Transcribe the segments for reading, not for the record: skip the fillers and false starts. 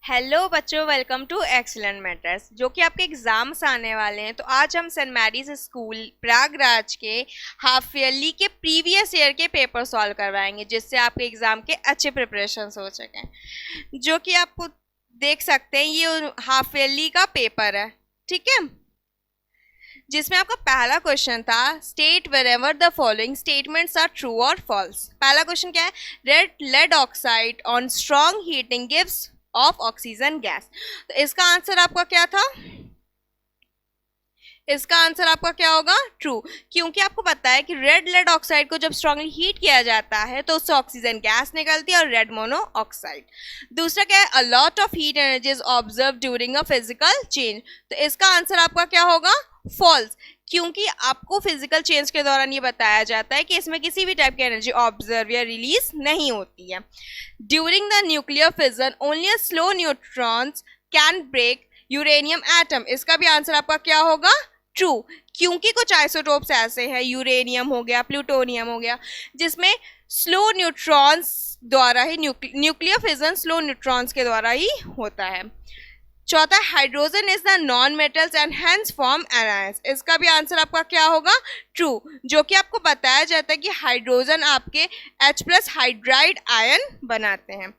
Hello बच्चों, welcome to excellent matters जो कि आपके एग्जाम्स आने वाले हैं। तो आज हम सेंट मैरीज स्कूल प्रयागराज के हाफ ईयरली के प्रीवियस ईयर के पेपर सॉल्व करवाएंगे, जिससे आपके एग्जाम के अच्छे प्रिपरेशन हो सकें। जो कि आपको देख सकते हैं, ये हाफ ईयरली का पेपर है, ठीक है, जिसमें आपका पहला क्वेश्चन था state wherever the following statements are true और फॉल्स। पहला क्वेश्चन क्या है? Red lead oxide on strong heating gives off oxygen gas. तो इसका आंसर आपका क्या था? इसका आंसर आपका क्या होगा? ट्रू, क्योंकि आपको पता है कि रेड लेड ऑक्साइड को जब स्ट्रांगली हीट किया जाता है तो उससे ऑक्सीजन गैस निकलती है और रेड मोनो ऑक्साइड। दूसरा क्या है? A lot of heat energy is observe during a physical change. तो इसका आंसर आपका क्या होगा? फॉल्स, क्योंकि आपको फिजिकल चेंज के दौरान ये बताया जाता है कि इसमें किसी भी टाइप की एनर्जी ऑब्जर्व या रिलीज नहीं होती है। During the nuclear fission only a slow neutrons can break uranium atom. इसका भी आंसर आपका क्या होगा? ट्रू, क्योंकि कुछ आइसोटोप्स ऐसे हैं, यूरेनियम हो गया, प्लूटोनियम हो गया, जिसमें स्लो न्यूट्रॉन्स द्वारा ही न्यूक्लियर फिजन स्लो न्यूट्रॉन्स के द्वारा ही होता है। चौथा, hydrogen is the non metals and hence form anions. इसका भी आंसर आपका क्या होगा? ट्रू, जो कि आपको बताया जाता है कि हाइड्रोजन आपके H+ हाइड्राइड आयन बनाते हैं।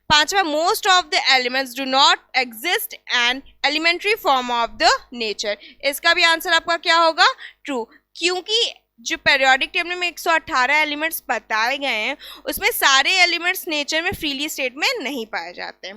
पांचवा, most of the elements do not exist an elementary form of the nature. इसका भी आंसर आपका क्या होगा? ट्रू, क्योंकि जो पेरियोडिक टेबल में 118 एलिमेंट्स बताए गए हैं उसमें सारे एलिमेंट्स नेचर में फ्रीली स्टेट में नहीं पाए जाते।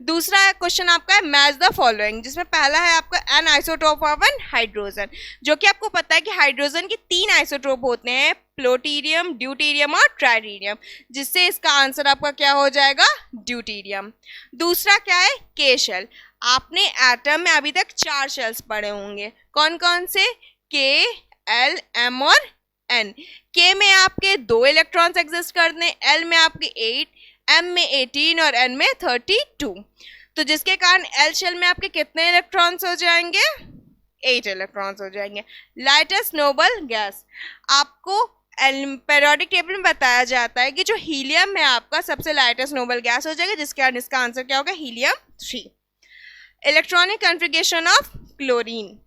दूसरा क्वेश्चन आपका है मैच द फॉलोइंग, जिसमें पहला है आपका an isotope of an hydrogen. जो कि आपको पता है कि हाइड्रोजन के 3 आइसोटोप होते हैं, प्लूटोनियम, ड्यूटेरियम और ट्राइटेरियम, जिससे इसका आंसर आपका क्या हो जाएगा? ड्यूटेरियम। दूसरा क्या है? के शेल। आपने एटम में अभी तक 4 शेल्स पढ़े होंगे, कौन कौन से? के, एल, एम और एन। के में आपके 2 इलेक्ट्रॉन्स एग्जिस्ट करते हैं, एल में आपके 8, एम में 18 और एन में 32। तो जिसके कारण एल शेल में आपके कितने इलेक्ट्रॉन्स हो जाएंगे? 8 इलेक्ट्रॉन्स हो जाएंगे। लाइटेस्ट नोबल गैस, आपको पेरियोडिक टेबल में बताया जाता है कि जो हीलियम है आपका सबसे लाइटेस्ट नोबल गैस हो जाएगा, जिसके कारण इसका आंसर क्या होगा? Helium 3। Electronic configuration of chlorine,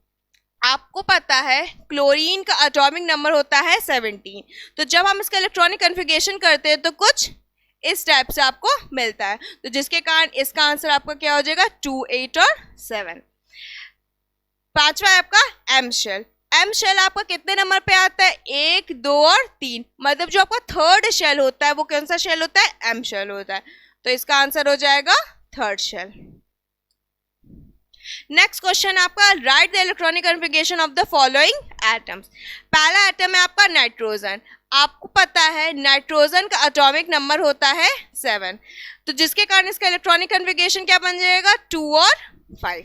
आपको पता है क्लोरीन का एटॉमिक नंबर होता है 17। तो जब हम इसका इलेक्ट्रॉनिक कॉन्फ़िगरेशन करते हैं तो कुछ इस टाइप से आपको मिलता है, तो जिसके कारण इसका आंसर आपका क्या हो जाएगा? 2, 8 और 7। पांचवा है आपका एम शेल। एम शेल आपका कितने नंबर पे आता है? 1, 2 और 3, मतलब जो आपका थर्ड शेल होता है वो कौन सा शेल होता है? एम शेल होता है। तो इसका आंसर हो जाएगा थर्ड शेल। नेक्स्ट क्वेश्चन आपका right the electronic configuration of the following atoms. पहला एटम है आपका नाइट्रोजन। आपको पता है नाइट्रोजन का एटॉमिक नंबर होता है 7, तो जिसके कारण इसका इलेक्ट्रॉनिक कॉन्फ़िगरेशन क्या बन जाएगा? 2 और 5,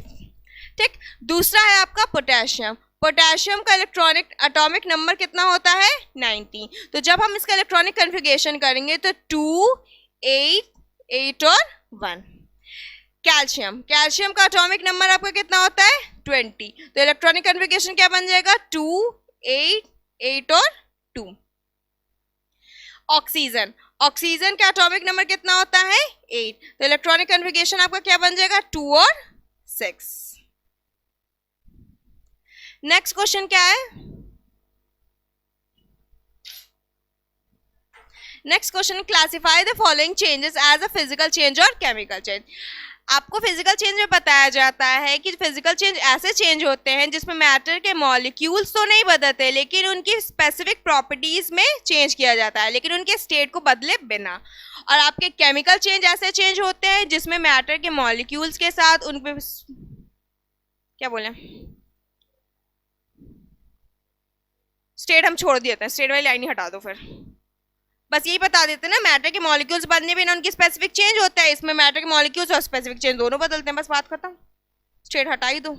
ठीक। दूसरा है आपका पोटेशियम। पोटेशियम का इलेक्ट्रॉनिक एटॉमिक नंबर कितना होता है? 19। तो जब हम इसका इलेक्ट्रॉनिक कॉन्फ़िगरेशन करेंगे तो 2, 8, 8 और 1। कैल्शियम, कैल्शियम का एटॉमिक नंबर आपका कितना होता है? 20। तो इलेक्ट्रॉनिक कॉन्फ़िगरेशन क्या बन जाएगा? 2, 8, 8 और 2। ऑक्सीजन, ऑक्सीजन का एटॉमिक नंबर कितना होता है? 8। तो इलेक्ट्रॉनिक कॉन्फ़िगरेशन आपका क्या बन जाएगा? 2 और 6। नेक्स्ट क्वेश्चन क्या है? Next question, classify the following changes as a physical change और केमिकल चेंज। आपको फिजिकल चेंज में बताया जाता है कि फिजिकल चेंज ऐसे चेंज होते हैं जिसमें मैटर के मॉलिक्यूल्स तो नहीं बदलते, लेकिन उनकी स्पेसिफिक प्रॉपर्टीज में चेंज किया जाता है, लेकिन उनके स्टेट को बदले बिना। और आपके केमिकल चेंज ऐसे चेंज होते हैं जिसमें मैटर के मॉलिक्यूल्स के साथ उन पे क्या बोले, स्टेट हम छोड़ देते हैं, स्टेट वाली लाइन ही हटा दो, फिर बस यही बता देते हैं ना, मैटर के मॉलिक्यूल्स बदलने बिना उनकी स्पेसिफिक चेंज होता है। इसमें मैटर के मॉलिक्यूल्स और स्पेसिफिक चेंज दोनों बदलते हैं, बस बात खत्म, स्टेट हटा ही दो।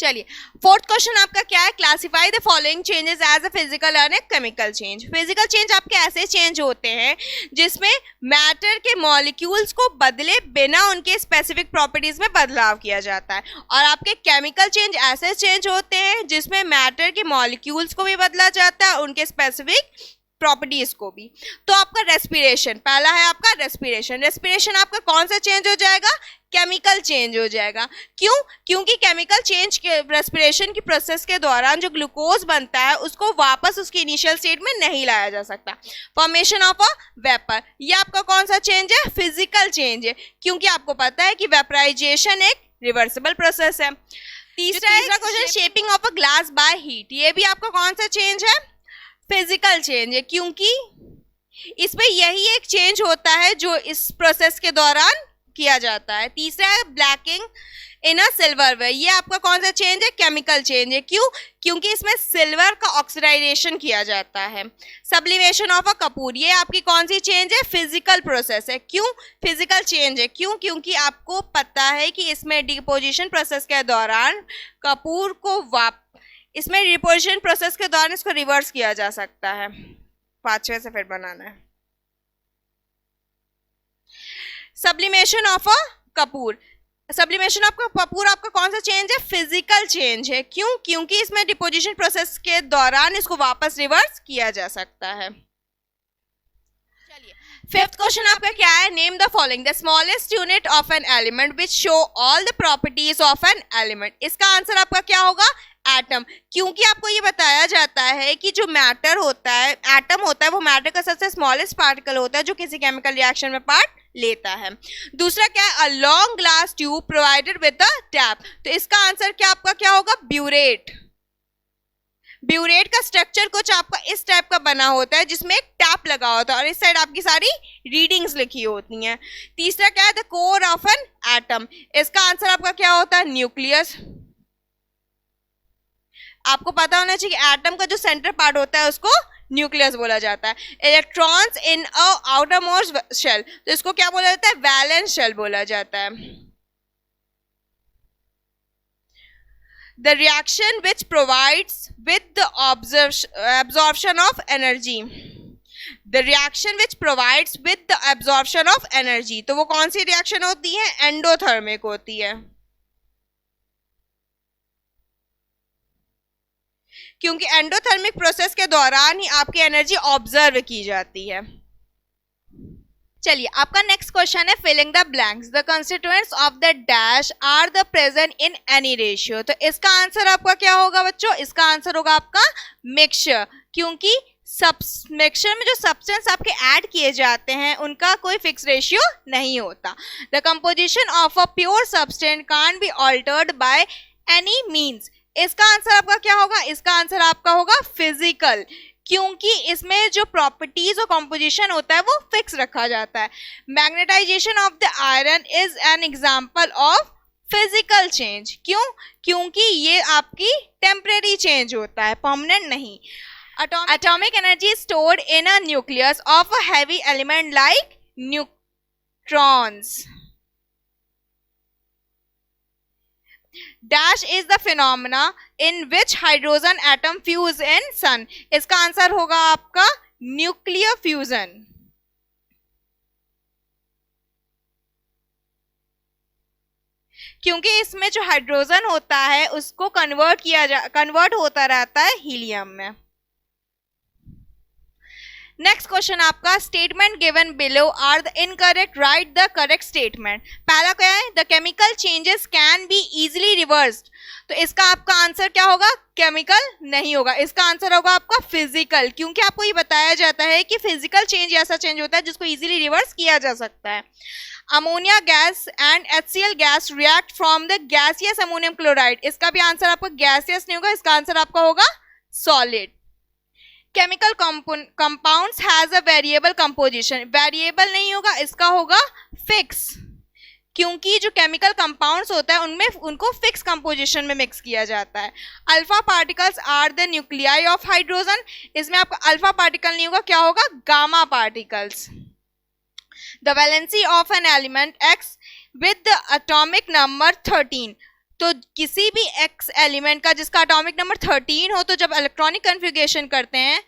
चलिए, फोर्थ क्वेश्चन आपका क्या है, classify the following changes as a physical and a chemical change. Physical change आपके ऐसे चेंज होते हैं जिसमें मैटर के मॉलिक्यूल्स को बदले बिना उनके स्पेसिफिक प्रॉपर्टीज में बदलाव किया जाता है, और आपके केमिकल चेंज ऐसे चेंज होते हैं जिसमें मैटर के मॉलिक्यूल्स को भी बदला जाता है, उनके स्पेसिफिक प्रॉपर्टीज को भी। तो आपका रेस्पिरेशन, पहला है आपका रेस्पिरेशन। रेस्पिरेशन आपका कौन सा चेंज हो जाएगा, केमिकल चेंज हो जाएगा। क्यों, क्योंकि केमिकल चेंज के रेस्पिरेशन की प्रोसेस के दौरान जो ग्लूकोज बनता है उसको वापस उसकी इनिशियल स्टेट में नहीं लाया जा सकता। फॉर्मेशन ऑफ अ वेपर, ये आपका कौन सा चेंज है, फिजिकल चेंज है, क्योंकि आपको पता है कि वेपराइजेशन एक रिवर्सिबल प्रोसेस है। तीसरा question, shaping of a glass by heat, ये भी आपका कौन सा चेंज है, फिजिकल चेंज है, क्योंकि इसमें यही एक चेंज होता है जो इस प्रोसेस के दौरान किया जाता है। तीसरा है ब्लैकिंग इन अ सिल्वरवेयर, ये आपका कौन सा चेंज है, केमिकल चेंज है। क्यों, क्योंकि इसमें सिल्वर का ऑक्सीडाइजेशन किया जाता है। सब्लिमेशन ऑफ अ कपूर, ये आपकी कौन सी चेंज है, फिजिकल प्रोसेस है। क्यों फिजिकल चेंज है, क्यों, क्योंकि आपको पता है कि इसमें डिपोजिशन प्रोसेस के दौरान कपूर को इसमें डिपोजिशन प्रोसेस के दौरान इसको रिवर्स किया जा सकता है। पांचवें से फिर बनाना है। Sublimation of a Kapoor, sublimation of Kapoor आपका कौन सा चेंज है, फिजिकल चेंज है। क्यों, क्योंकि इसमें डिपोजिशन प्रोसेस के दौरान इसको वापस रिवर्स किया जा सकता है। चलिए, फिफ्थ क्वेश्चन आपका क्या है, name the following the smallest unit of an element which show all the properties of an element. इसका आंसर आपका क्या होगा, एटम। क्योंकि आपको ये बताया जाता है कि जो मैटर होता है, एटम होता है, वो मैटर का सबसे स्मॉलेस्ट पार्टिकल होता है जो किसी केमिकल रिएक्शन में पार्ट लेता है। दूसरा क्या है, a long glass tube provided with a tap, तो इसका आंसर क्या आपका क्या होगा, ब्यूरेट। ब्यूरेट का स्ट्रक्चर कुछ आपका इस टाइप का बना होता है जिसमें एक टैप लगा होता है और इस साइड आपकी सारी रीडिंग्स लिखी होती हैं। तीसरा क्या है, the core of an atom, इसका आंसर आपका क्या होता है, न्यूक्लियस। आपको पता होना चाहिए कि एटम का जो सेंटर पार्ट होता है उसको न्यूक्लियस बोला जाता है। Electrons in a outermost shell, तो इसको क्या बोला जाता है, वैलेंस शेल बोला जाता है। The reaction which provides with the absorption of energy, the reaction which provides with the absorption of energy, तो वो कौन सी रिएक्शन होती है, एंडोथर्मिक होती है। क्योंकि एंडोथर्मिक प्रोसेस के दौरान ही आपकी एनर्जी ऑब्जर्व की जाती है। चलिए, आपका नेक्स्ट क्वेश्चन है filling the blanks, the constituents of the dash are the present in any ratio, तो इसका आंसर आपका क्या होगा बच्चों, इसका आंसर होगा आपका मिक्सचर। क्योंकि मिक्सचर में जो सब्सटेंस आपके ऐड किए जाते हैं उनका कोई फिक्स रेशियो नहीं होता। The composition of a pure substance can't be altered by any means, इसका आंसर आपका क्या होगा, इसका आंसर आपका होगा फिजिकल। क्योंकि इसमें जो प्रॉपर्टीज और कॉम्पोजिशन होता है वो फिक्स रखा जाता है। Magnetization of the iron is an example of physical change. क्यों, क्योंकि ये आपकी टेम्परेरी चेंज होता है, परमानेंट नहीं। Atomic energy stored in a nucleus of a heavy element like neutrons. Dash is the phenomena in which hydrogen atom fuse in sun, इसका answer होगा आपका न्यूक्लियर फ्यूजन। क्योंकि इसमें जो हाइड्रोजन होता है उसको कन्वर्ट होता रहता है हीलियम में। नेक्स्ट क्वेश्चन आपका, statement given below are the incorrect, write the correct statement. पहला क्या है, the chemical changes can be easily reversed, तो इसका आपका आंसर क्या होगा, केमिकल नहीं होगा, इसका आंसर होगा आपका फिजिकल। क्योंकि आपको ये बताया जाता है कि फिजिकल चेंज ऐसा चेंज होता है जिसको इजिली रिवर्स किया जा सकता है। Ammonia gas and HCl gas react from the gaseous ammonium chloride, इसका भी आंसर आपका गैसियस नहीं होगा, इसका आंसर आपका होगा solid. Chemical compounds has a variable composition, variable नहीं होगा, इसका होगा फिक्स। क्योंकि जो केमिकल कंपाउंड्स होता है उनमें उनको फिक्स कंपोजिशन में मिक्स किया जाता है। Alpha particles are the nuclei of hydrogen, इसमें आपका अल्फा पार्टिकल नहीं होगा, क्या होगा, gamma particles. The valency of an element X with the atomic number 13, तो किसी भी एक्स एलिमेंट का जिसका एटॉमिक नंबर 13 हो, तो जब इलेक्ट्रॉनिक कन्फिगरेशन करते हैं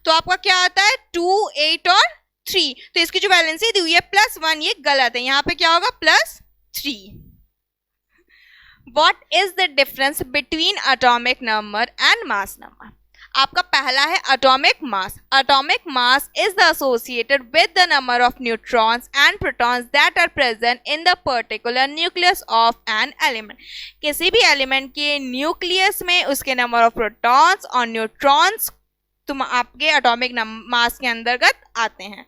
तो आपका क्या आता है 2, 8 और 3। तो इसकी जो वैलेंसी दी हुई है +1, ये गलत है, यहाँ पे क्या होगा +3। What is the difference between atomic number and mass number? आपका पहला है atomic mass. Atomic mass is associated with the number of neutrons and protons that are present in the particular nucleus of an element. किसी भी element के nucleus में उसके number of protons और neutrons तुम आपके एटॉमिक मास के अंतर्गत आते हैं।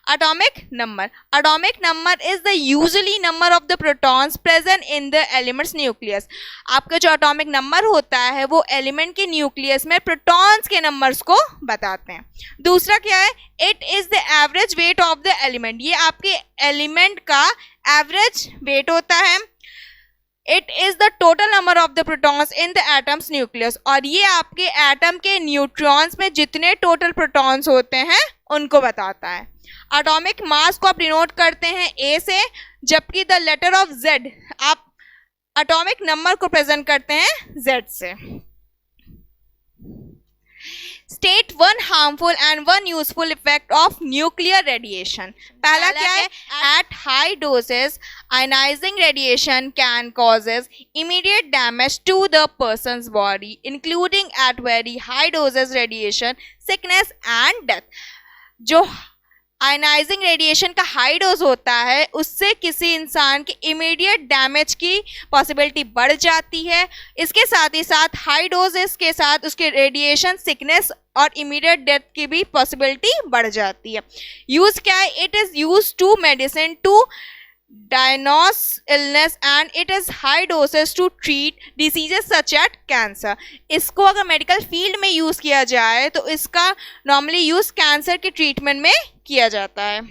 Atomic number is the usually number of the protons present in the element's nucleus. आपका जो atomic number होता है वो एलिमेंट के न्यूक्लियस में प्रोटॉन्स के नंबर्स को बताते हैं। दूसरा क्या है, it is the average weight of the element. ये आपके एलिमेंट का एवरेज वेट होता है। It is the total number of the protons in the atom's nucleus. और ये आपके एटम के न्यूट्रॉन्स में जितने टोटल प्रोटॉन्स होते हैं उनको बताता है। एटॉमिक मास को आप डिनोट करते हैं ए से, जबकि द लेटर ऑफ जेड आप एटॉमिक नंबर को प्रेजेंट करते हैं जेड से। State 1 harmful and 1 useful effect of nuclear radiation. पहला क्या है, at high doses ionizing radiation can causes immediate damage to the persons body including at very high doses radiation sickness and death. जो ionizing radiation का high dose होता है उससे किसी इंसान के इमीडिएट डैमेज की पॉसिबिलिटी बढ़ जाती है। इसके साथ ही साथ हाई डोजेस के साथ उसके रेडिएशन सिकनेस और इमीडिएट डेथ की भी पॉसिबिलिटी बढ़ जाती है। यूज क्या है, it is use to medicine to diagnose illness and it is high doses to treat diseases such as cancer. इसको अगर मेडिकल फील्ड में यूज किया जाए तो इसका नॉर्मली यूज कैंसर के ट्रीटमेंट में किया जाता है।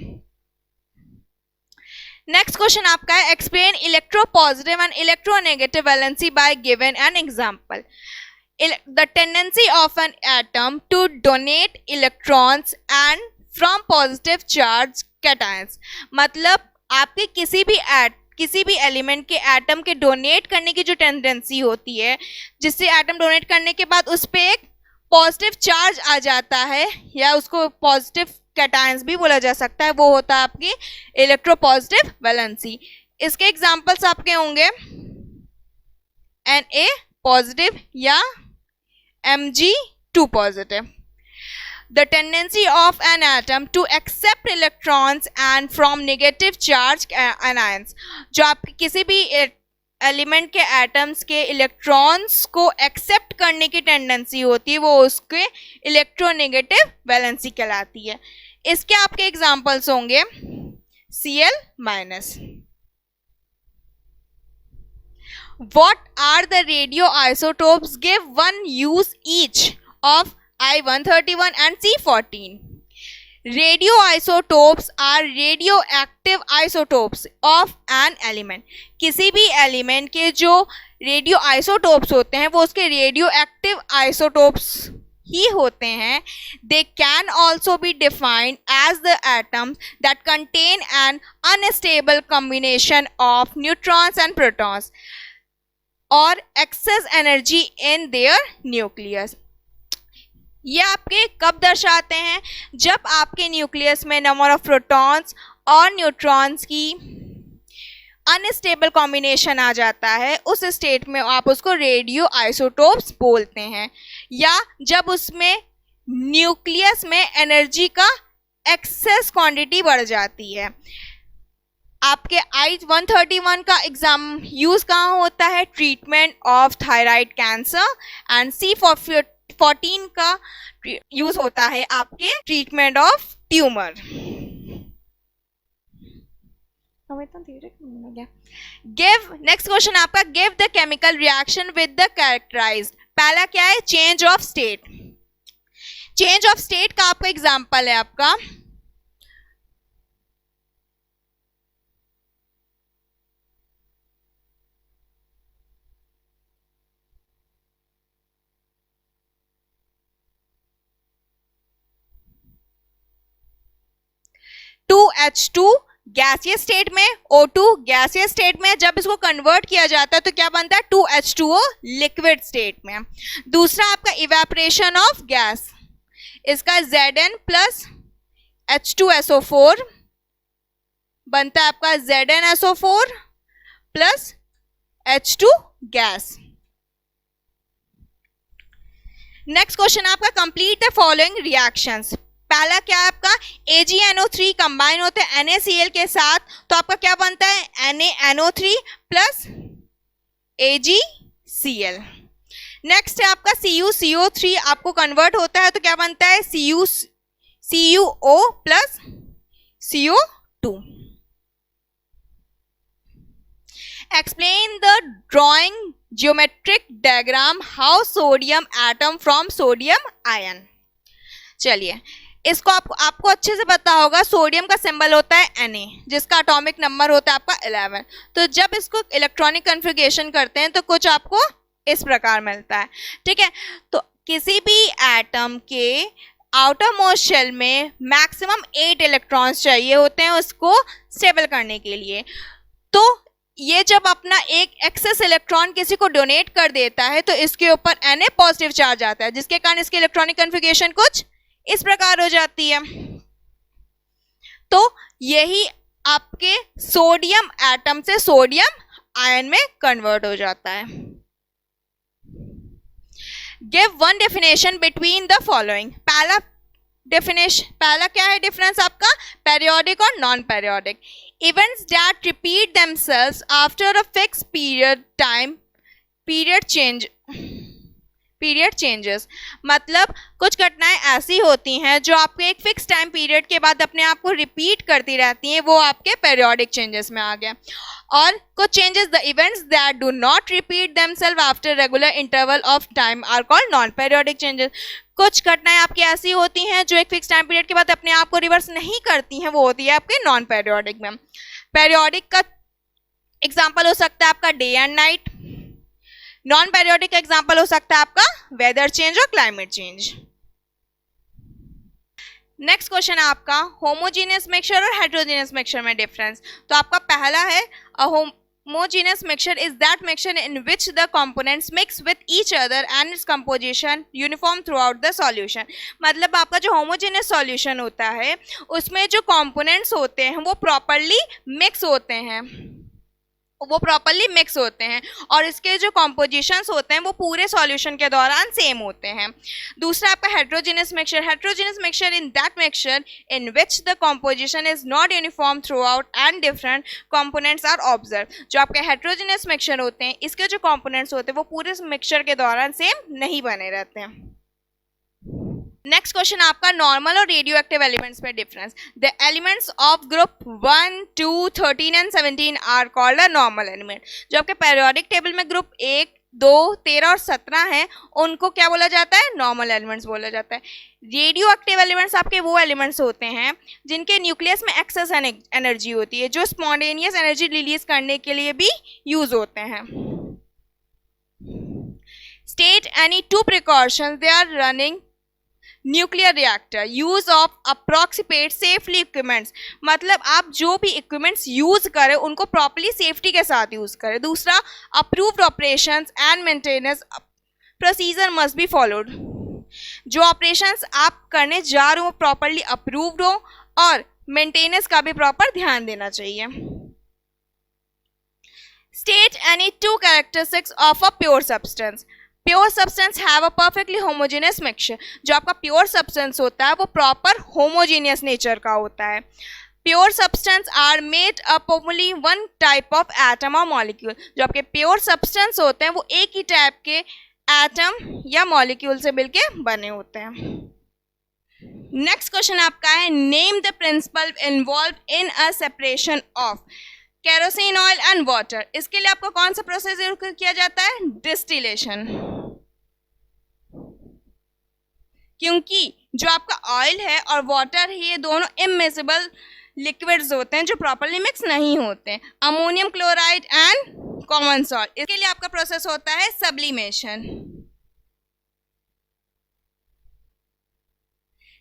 नेक्स्ट क्वेश्चन आपका है, explain electropositive and electronegative valency bye given an example. The tendency of an atom to donate electrons and from positive charge cations. मतलब आपके किसी भी एलिमेंट के एटम के डोनेट करने की जो टेंडेंसी होती है, जिससे एटम डोनेट करने के बाद उस पर एक पॉजिटिव चार्ज आ जाता है या उसको पॉजिटिव कैटायंस भी बोला जा सकता है, वो होता है आपकी इलेक्ट्रोपॉजिटिव वैलेंसी। इसके एग्जांपल्स आपके होंगे Na पॉजिटिव या Mg2 positive. The tendency of an atom to accept electrons and from negative charge anions. जो आप किसी भी एलिमेंट के एटम्स के इलेक्ट्रॉन्स को एक्सेप्ट करने की टेंडेंसी होती है वो उसके इलेक्ट्रोनेगेटिव वैलेंसी कहलाती है। इसके आपके एग्जांपल्स होंगे Cl-। What are the radioisotopes? Give one use each of I-131 and C14. Radioisotopes are radioactive isotopes of an element. किसी भी एलिमेंट के जो रेडियो आइसोटोप्स होते हैं वो उसके रेडियो एक्टिव आइसोटोप्स ही होते हैं। They can also be defined as the atoms that contain an unstable combination of neutrons and protons or excess energy in their nucleus. ये आपके कब दर्शाते हैं, जब आपके न्यूक्लियस में नंबर ऑफ प्रोटॉन्स और न्यूट्रॉन्स की अनस्टेबल कॉम्बिनेशन आ जाता है, उस स्टेट में आप उसको रेडियो आइसोटोप्स बोलते हैं। या जब उसमें न्यूक्लियस में एनर्जी का एक्सेस क्वांटिटी बढ़ जाती है। आपके I-131 का एग्जाम यूज कहाँ होता है, treatment of thyroid cancer, and C14 का यूज होता है आपके treatment of tumour. Give next question आपका, give the chemical reaction with the characterised. पहला क्या है, change of state. Change of state का आपका एग्जांपल है आपका H2 गैसियस स्टेट में, O2 गैसियस स्टेट में, जब इसको कन्वर्ट किया जाता है तो क्या बनता है 2H2O लिक्विड स्टेट में। दूसरा आपका इवेपोरेशन ऑफ गैस, इसका Zn प्लस H2SO4 बनता है आपका ZnSO4 plus H2 gas. Next question आपका कंप्लीट द फॉलोइंग रिएक्शंस। पहला क्या है आपका AgNO3 कंबाइन होते हैं NaCl के साथ, तो आपका क्या बनता है NaNO3 प्लस AgCl। नेक्स्ट है आपका CuCO3 आपको कन्वर्ट होता है तो क्या बनता है CuO plus CO2। Explain the drawing geometric diagram how sodium atom from sodium ion। चलिए इसको आपको अच्छे से पता होगा, सोडियम का सिंबल होता है Na जिसका एटॉमिक नंबर होता है आपका 11। तो जब इसको इलेक्ट्रॉनिक कन्फिगरेशन करते हैं तो कुछ आपको इस प्रकार मिलता है, ठीक है। तो किसी भी एटम के आउटर मोस्ट शेल में मैक्सिमम 8 इलेक्ट्रॉन्स चाहिए होते हैं उसको स्टेबल करने के लिए। तो ये जब अपना एक एक्सेस इलेक्ट्रॉन किसी को डोनेट कर देता है तो इसके ऊपर Na पॉजिटिव चार्ज आता है, जिसके कारण इसकी इलेक्ट्रॉनिक कन्फिगरेशन कुछ इस प्रकार हो जाती है। तो यही आपके सोडियम एटम से सोडियम आयन में कन्वर्ट हो जाता है। Give one definition between the following. पहला क्या है डिफरेंस आपका, पेरियोडिक और non periodic. Events that repeat themselves after a fix period changes, मतलब कुछ घटनाएं ऐसी होती हैं जो आपके एक फिक्स टाइम पीरियड के बाद अपने आप को रिपीट करती रहती हैं, वो आपके पेरियोडिक चेंजेस में आ गया। और कुछ changes, the events that do not repeat themselves after regular interval of time are called non periodic changes. कुछ घटनाएं आपकी ऐसी होती हैं जो एक फिक्स टाइम पीरियड के बाद अपने आप को रिवर्स नहीं करती हैं, वो होती है आपके नॉन पेरियोडिक में। पेरियोडिक का एग्जाम्पल हो सकता है आपका day and night, non periodic का एग्जाम्पल हो सकता है आपका वेदर चेंज और क्लाइमेट चेंज। नेक्स्ट क्वेश्चन है आपका होमोजीनियस मिक्सचर और हेटेरोजीनियस मिक्सचर में डिफरेंस। तो आपका पहला है homogeneous mixture is that mixture in which the components mix with each other and its composition uniform throughout the solution। मतलब आपका जो homogeneous solution होता है उसमें जो components होते हैं वो properly mix होते हैं और इसके जो कॉम्पोजिशंस होते हैं वो पूरे सॉल्यूशन के दौरान सेम होते हैं। दूसरा आपका heterogeneous mixture in that mixture in which the composition is not uniform throughout and different components are observe. जो आपके हेटेरोजेनियस मिक्सचर होते हैं इसके जो कंपोनेंट्स होते हैं वो पूरे मिक्सचर के दौरान सेम नहीं बने रहते हैं। नेक्स्ट क्वेश्चन आपका नॉर्मल और रेडियो एक्टिव एलिमेंट्स में difference. The elements of group 1, 2, 13 and 17 are called a normal element. जो आपके पेरियोडिक टेबल में ग्रुप 1, 2, 13 और 17 हैं उनको क्या बोला जाता है, नॉर्मल एलिमेंट्स बोला जाता है। रेडियो एक्टिव एलिमेंट्स आपके वो एलिमेंट्स होते हैं जिनके न्यूक्लियस में एक्सेस एनर्जी होती है, जो स्पॉन्टेनियस एनर्जी रिलीज करने के लिए भी यूज होते हैं। State any 2 precautions they are running nuclear reactor, use of approximate safely equipments, मतलब आप जो भी इक्विपमेंट्स यूज करें उनको प्रॉपर्ली सेफ्टी के साथ यूज करें। दूसरा approved operations and maintenance procedure must be followed, जो ऑपरेशंस आप करने जा रहे हो प्रॉपर्ली अप्रूव्ड हो और मेंटेनेंस का भी प्रॉपर ध्यान देना चाहिए। State any 2 characteristics of a pure substance. Pure substance have a perfectly homogeneous mixture. जो आपका प्योर सब्सटेंस होता है वो प्रॉपर होमोजेनियस नेचर का होता है। Pure substance are made up only one type of atom और मॉलिक्यूल। जो आपके प्योर सब्सटेंस होते हैं वो एक ही टाइप के एटम या मॉलिक्यूल से मिलके बने होते हैं। नेक्स्ट क्वेश्चन आपका है name the principle involve in a separation of kerosene oil and water. इसके लिए आपको कौन सा प्रोसेस यूज किया जाता है, डिस्टिलेशन। क्योंकि जो आपका ऑयल है और वाटर है ये दोनों इमिसिबल लिक्विड्स होते हैं जो प्रॉपर्ली मिक्स नहीं होते हैं। Ammonium chloride and common salt, इसके लिए आपका प्रोसेस होता है सब्लिमेशन।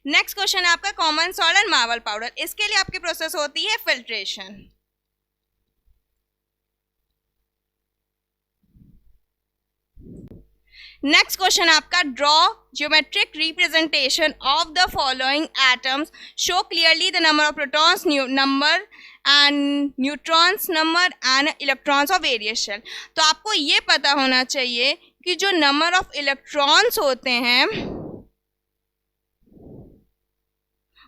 नेक्स्ट क्वेश्चन है आपका common salt and marble powder. इसके लिए आपकी प्रोसेस होती है फिल्ट्रेशन। नेक्स्ट क्वेश्चन आपका draw geometric representation of the following atoms, show clearly the number of protons number and neutrons number and electrons of various shell. तो आपको ये पता होना चाहिए कि जो नंबर ऑफ इलेक्ट्रॉन्स होते हैं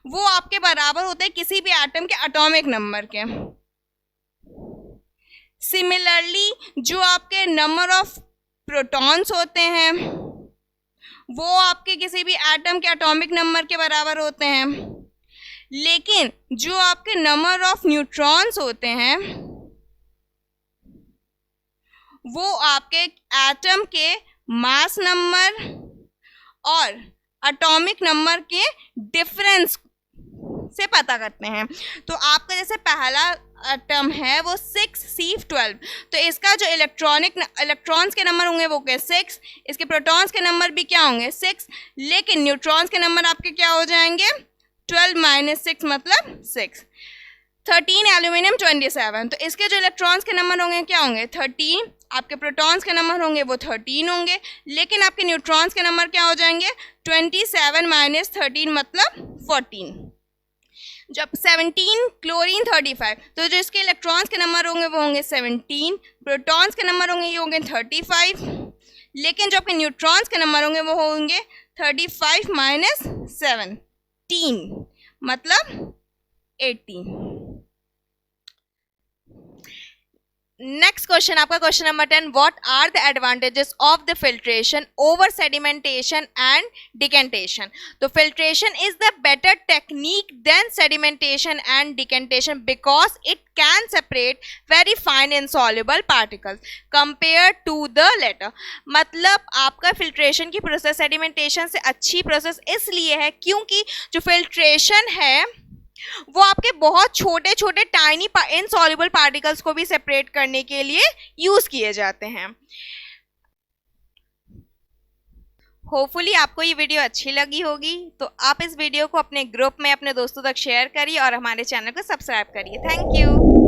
वो आपके बराबर होते हैं किसी भी एटम के एटॉमिक नंबर के। सिमिलरली जो आपके नंबर ऑफ प्रोटॉन्स होते हैं वो आपके किसी भी एटम के एटॉमिक नंबर के बराबर होते हैं, लेकिन जो आपके नंबर ऑफ न्यूट्रॉन्स होते हैं वो आपके एटम के मास नंबर और एटॉमिक नंबर के डिफरेंस से पता करते हैं। तो आपका जैसे पहला एटम है वो 6C12, तो इसका जो इलेक्ट्रॉन्स के नंबर होंगे वो क्या 6, इसके प्रोटॉन्स के नंबर भी क्या होंगे 6, लेकिन न्यूट्रॉन्स के नंबर आपके क्या हो जाएंगे 12 - 6 मतलब 6। 13 एल्यूमिनियम 27, तो इसके जो इलेक्ट्रॉन्स के नंबर होंगे क्या होंगे 13, आपके प्रोटॉन्स के नंबर होंगे वो 13 होंगे, लेकिन आपके न्यूट्रॉन्स के नंबर क्या हो जाएंगे 27 - 13 मतलब 14। जब 17 क्लोरीन 35, तो जो इसके इलेक्ट्रॉन्स के नंबर होंगे वो होंगे 17, प्रोटॉन्स के नंबर होंगे ये होंगे 35, लेकिन जो आपके न्यूट्रॉन्स के नंबर होंगे वो होंगे 35 - 17 मतलब 18। नेक्स्ट क्वेश्चन आपका question number 10, what are the advantages of the filtration over sedimentation and decantation. तो filtration is the better technique than sedimentation and decantation because it can separate very fine insoluble particles compare to the latter. मतलब आपका filtration की process sedimentation से अच्छी process इसलिए है क्योंकि जो फिल्ट्रेशन है वो आपके बहुत छोटे छोटे टाइनी इनसॉल्युबल पार्टिकल्स को भी सेपरेट करने के लिए यूज किए जाते हैं। होपफुली आपको ये वीडियो अच्छी लगी होगी, तो आप इस वीडियो को अपने ग्रुप में अपने दोस्तों तक शेयर करिए और हमारे चैनल को सब्सक्राइब करिए। Thank you.